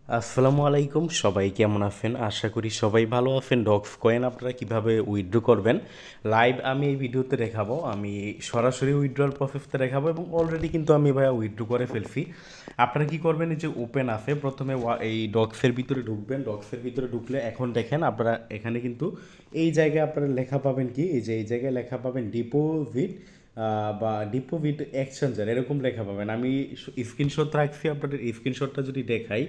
আসসালামু আলাইকুম, সবাই কেমন আছেন? আশা করি সবাই ভালো আছেন। ডক্স কয়েন আপনারা কিভাবে উইথড্র করবেন লাইভ আমি এই ভিডিওতে দেখাবো। আমি সরাসরি উইথড্রল প্রসেসটা দেখাবো এবং অলরেডি কিন্তু আমি ভাইয়া উইথড্র করে ফেলছি। আপনারা কি করবেন, এই যে ওপেন আছে প্রথমে এই ডক্সের ভিতরে ঢুকবেন। ডক্সের ভিতরে ঢুকলে এখন দেখেন আপনারা এখানে কিন্তু এই জায়গায় আপনারা লেখা পাবেন কি, এই যে এই জায়গায় লেখা পাবেন ডিপোজিট বা ডিপোজিট এক্সচেঞ্জার, এরকম লেখা পাবেন। আমি স্ক্রিনশট রাখছি, আপনাদের এই স্ক্রিনশটটা যদি দেখাই।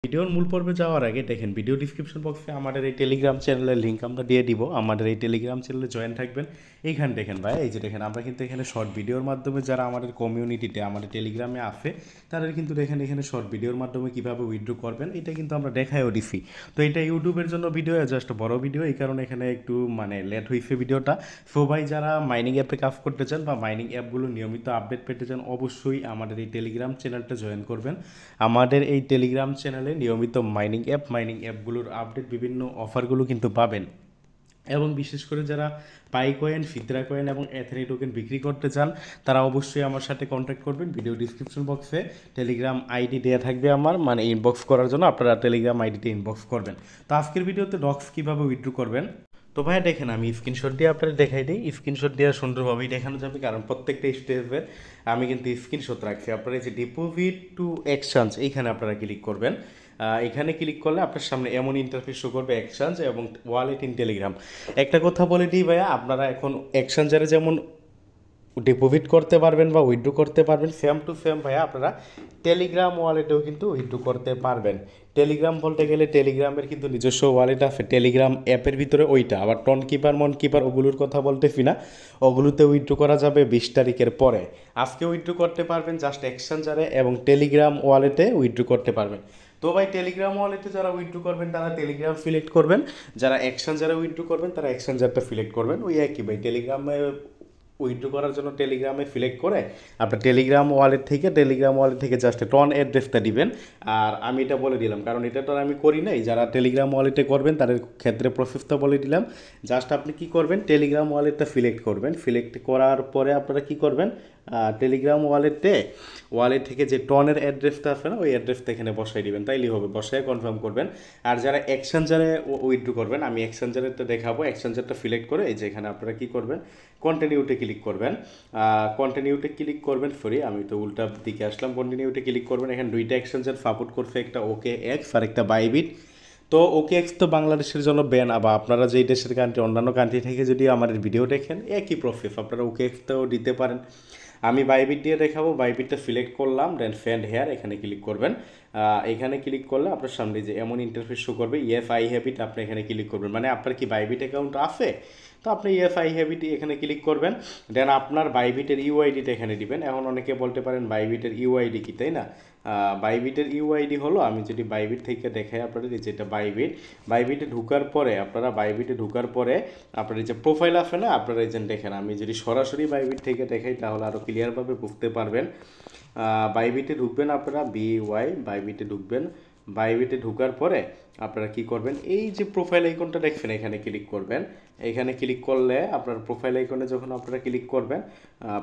ভিডিওর মূল পর্বে যাওয়ার আগে দেখেন ভিডিও ডিসক্রিপশন বক্সে আমাদের এই টেলিগ্রাম চ্যানেলের লিঙ্ক আমরা দিয়ে দিব। আমাদের এই টেলিগ্রাম চ্যানেলে জয়েন থাকবেন। এইখানে দেখেন ভাই, এই যে দেখেন আমরা কিন্তু এখানে শর্ট ভিডিওর মাধ্যমে যারা আমাদের কমিউনিটিতে আমাদের টেলিগ্রামে আছে তাদের কিন্তু দেখেন এখানে শর্ট ভিডিওর মাধ্যমে কীভাবে উইথড্র করবেন এটা কিন্তু আমরা দেখাইও দিছি। তো এটা ইউটিউবের জন্য ভিডিও, জাস্ট বড় ভিডিও, এই কারণে এখানে একটু লেট হয়েছে ভিডিওটা। সো ভাই যারা মাইনিং অ্যাপে কাজ করতে চান বা মাইনিং অ্যাপগুলো নিয়মিত আপডেট পেতে চান অবশ্যই আমাদের এই টেলিগ্রাম চ্যানেলটা জয়েন করবেন। আমাদের এই টেলিগ্রাম চ্যানেলে নিয়মিত মাইনিং অ্যাপগুলোর আপডেট বিভিন্ন অফারগুলো কিন্তু পাবেন। এবং বিশেষ করে যারা পাই কয়েন, ফিদ্রা কয়েন এবং এথেনি টোকেন বিক্রি করতে চান তারা অবশ্যই আমার সাথে কন্ট্যাক্ট করবেন। ভিডিও ডিসক্রিপশন বক্সে টেলিগ্রাম আইডি দেওয়া থাকবে আমার, ইনবক্স করার জন্য আপনারা টেলিগ্রাম আইডিতে ইনবক্স করবেন। তো আজকের ভিডিওতে ডক্স কীভাবে উইথড্র করবেন তো ভাইয়া দেখেন আমি স্ক্রিনশট দিয়ে আপনাদের দেখাই দিই। স্ক্রিনশট দেওয়া সুন্দরভাবেই দেখানো যাবে, কারণ প্রত্যেকটা স্টেপের আমি কিন্তু স্ক্রিনশট রাখছি। আপনারা এই যে ডিপোজিট টু এক্সচেঞ্জ এইখানে আপনারা ক্লিক করবেন। এখানে ক্লিক করলে আপনার সামনে এমন ইন্টারফেস শো করবে এক্সচেঞ্জ এবং ওয়ালেট ইন টেলিগ্রাম। একটা কথা বলে দিই ভাইয়া, আপনারা এখন এক্সচেঞ্জারে যেমন ডিপোজিট করতে পারবেন বা উইথড্র করতে পারবেন, সেম টু সেম ভাইয়া আপনারা টেলিগ্রাম ওয়ালেটেও কিন্তু উইথড্র করতে পারবেন। টেলিগ্রাম বলতে গেলে টেলিগ্রামের কিন্তু নিজস্ব ওয়ালেট আছে টেলিগ্রাম অ্যাপের ভিতরে, ওইটা আবার টন কিপার মন কিপার ওগুলোর কথা বলতেছি না। ওগুলোতে উইথড্র করা যাবে 20 তারিখের পরে। আজকে উইথড্র করতে পারবেন জাস্ট এক্সচেঞ্জারে এবং টেলিগ্রাম ওয়ালেটে উইথড্র করতে পারবেন। তো ভাই টেলিগ্রাম ওয়ালেটে যারা উইথড্র করবেন তারা টেলিগ্রাম সিলেক্ট করবেন, যারা এক্সচেঞ্জারে উইথড্র করবেন তারা এক্সচেঞ্জারটা সিলেক্ট করবেন। ওই একই ভাই, টেলিগ্রামে উইথড্র করার জন্য টেলিগ্রামে সিলেক্ট করে আপনার টেলিগ্রাম ওয়ালেট থেকে জাস্ট টন অ্যাড্রেসটা দিবেন। আর আমি এটা বলে দিলাম, কারণ এটা তো আর আমি করি নাই, যারা টেলিগ্রাম ওয়ালেটে করবেন তাদের ক্ষেত্রে প্রসেসটা বলে দিলাম। জাস্ট আপনি কি করবেন, টেলিগ্রাম ওয়ালেটটা সিলেক্ট করবেন। সিলেক্ট করার পরে আপনারা কি করবেন, টেলিগ্রাম ওয়ালেট থেকে যে টনের অ্যাড্রেসটা আছে না, ওই অ্যাড্রেসটা এখানে বসাই দিবেন, তাইলেই হবে। বসায় কনফার্ম করবেন। আর যারা এক্সচেঞ্জারে উইথড্র করবেন, আমি এক্সচেঞ্জারেরটা দেখাবো। এক্সচেঞ্জারটা সিলেক্ট করে এই যে এখানে আপনারা কি করবেন, কন্টিনিউতে ক্লিক করবেন। আমি তো উল্টা দিকে আসলাম। কন্টিনিউতে ক্লিক করবেন। এখানে দুইটা এক্সচেঞ্জার সাপোর্ট করছে, একটা ওকে এক্স আর একটা বাইবিট। তো ওকে এক্স তো বাংলাদেশের জন্য ব্যান, আবার আপনারা যেই দেশের কান্ট্রি, অন্যান্য কান্ট্রি থেকে যদি আমাদের ভিডিও দেখেন একই প্রসেস, আপনারা ওকে এক্সটাও দিতে পারেন। আমি বাইবিট দিয়ে দেখাবো। বাইবিটটা সিলেক্ট করলাম, দেন সেন্ড হেয়ার এখানে ক্লিক করবেন। এখানে ক্লিক করলে আপনার সামনে যে এমন ইন্টারফেস শো করবে, ইয়েস আই হ্যাভ ইট, আপনি এখানে ক্লিক করবেন। মানে আপনার কি বাইবিট অ্যাকাউন্ট আছে, তো আপনি ইয়েস আই হ্যাভ ইট এখানে ক্লিক করবেন। দেন আপনার বাইবিটের ইউআইডিটা এখানে দিবেন। এখন অনেকে বলতে পারেন বাইবিটের ইউআইডি কি, তাই না? বাইবিটের ইউআইডি হলো, আমি যদি বাইবিট থেকে দেখাই আপনাদের, যেটা বাইবিটে ঢুকার পরে আপনার এই যে প্রোফাইল আছে না, আপনারা এই যে দেখেন, আমি যদি সরাসরি বাইবিট থেকে দেখাই তাহলে আরও ক্লিয়ারভাবে বুঝতে পারবেন। বাইবিটে ঢুকবেন আপনারা, বাইবিটে ঢুকবেন। বাইবিটে ঢুকার পরে আপনারা কি করবেন, এই যে প্রোফাইল আইকনটা দেখছেন এখানে ক্লিক করবেন। এখানে ক্লিক করলে আপনার প্রোফাইল আইকনে যখন আপনারা ক্লিক করবেন,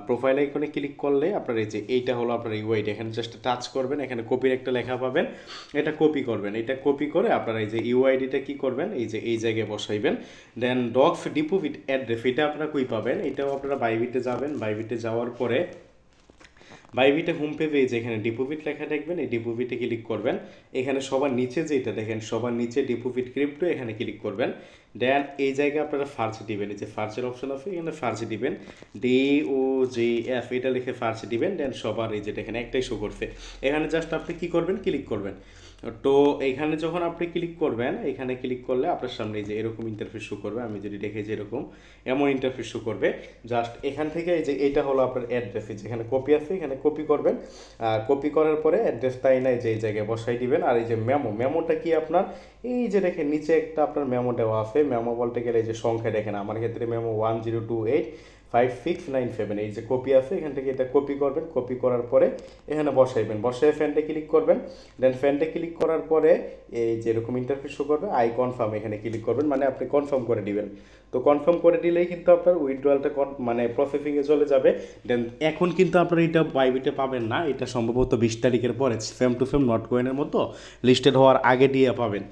প্রোফাইল আইকনে ক্লিক করলে আপনার এই যে এইটা হলো আপনার ইউআইডি, এখানে জাস্ট টাচ করবেন। এখানে কপির একটা লেখা পাবেন, এটা কপি করবেন। এটা কপি করে আপনারা এই যে ইউআইডিটা কি করবেন, এই যে এই জায়গায় বসাইবেন। দেন ডক্স ডিপোজিট অ্যাড্রেস, এটা আপনারা কই পাবেন, এটাও আপনারা বাইবিটে যাবেন। বাইবিটে যাওয়ার পরে বাইবিটে হোম পেজে যেখানে ডিপোজিট লেখা দেখবেন, এই ডিপোজিটে ক্লিক করবেন। এখানে সবার নিচে যেটা দেখেন, সবার নিচে ডিপোজিট ক্রিপ্টো, এখানে ক্লিক করবেন। দেন এই জায়গায় আপনারা সার্চ দিবেন, এই যে সার্চের অপশন আছে, এখানে সার্চ দিবেন DOGF, এটা লিখে সার্চ দিবেন। দেন সবার এই যে দেখেন একটাই শো করছে, এখানে জাস্ট আপনি কি করবেন, ক্লিক করবেন। তো এইখানে যখন আপনি ক্লিক করবেন, এখানে ক্লিক করলে আপনার সামনে যে এরকম ইন্টারফেস শো করবে। আমি যদি দেখে যে এরকম এমন ইন্টারফেস শো করবে, জাস্ট এখান থেকে এই যে এটা হলো আপনার অ্যাড্রেস, যেখানে কপি আছে এখানে কপি করবেন। কপি করার পরে অ্যাড্রেসটাই নাই যে এই জায়গায় বসাই দিবেন। আর এই যে মেমোটা কি আপনার, এই যে দেখেন নিচে একটা আপনার মেমো দেওয়া আছে। মেমো বলতে গেলে এই যে সংখ্যা দেখেন, আমার ক্ষেত্রে মেমো 1028 5697 এই যে কপি আছে এখান থেকে এটা কপি করবেন, কপি করার পরে এখানে বসাইবেন, বসায় ফ্যানটা ক্লিক করবেন। দেন ফ্যানটা ক্লিক করার পরে এই যে এরকম ইন্টারফেস শো করবে, আই কনফার্ম এখানে ক্লিক করবেন, মানে আপনি কনফার্ম করে দিবেন। তো কনফার্ম করে দিলেই কিন্তু আপনার উইথড্রয়ালটা মানে প্রসেসিংয়ে চলে যাবে। দেন এখন কিন্তু আপনারা এটা বাইবিটে পাবেন না, এটা সম্ভবত 20 তারিখের পরে ফেম টু ফেম নট কয়েনের মতো লিস্টেড হওয়ার আগে দিয়ে পাবেন।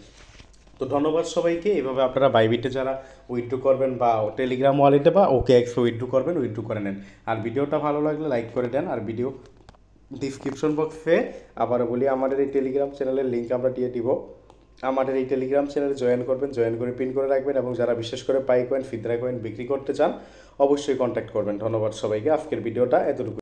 তো ধন্যবাদ সবাইকে। এইভাবে আপনারা বাইবিটে যারা উইথড্র করবেন বা টেলিগ্রাম ওয়ালেটে বা ওকে এক্স উইথড্র করবেন, উইথড্র করে নেন। আর ভিডিওটা ভালো লাগলে লাইক করে দেন। আর ভিডিও ডিসক্রিপশন বক্সে আবারও বলি, আমাদের এই টেলিগ্রাম চ্যানেলের লিঙ্ক আমরা দিয়ে দিব। আমাদের এই টেলিগ্রাম চ্যানেলে জয়েন করবেন, জয়েন করে পিন করে রাখবেন, এবং যারা বিশেষ করে পাই কয়েন, ফিদরা কয়েন বিক্রি করতে চান অবশ্যই কন্ট্যাক্ট করবেন। ধন্যবাদ সবাইকে। আজকের ভিডিওটা এতটুকু।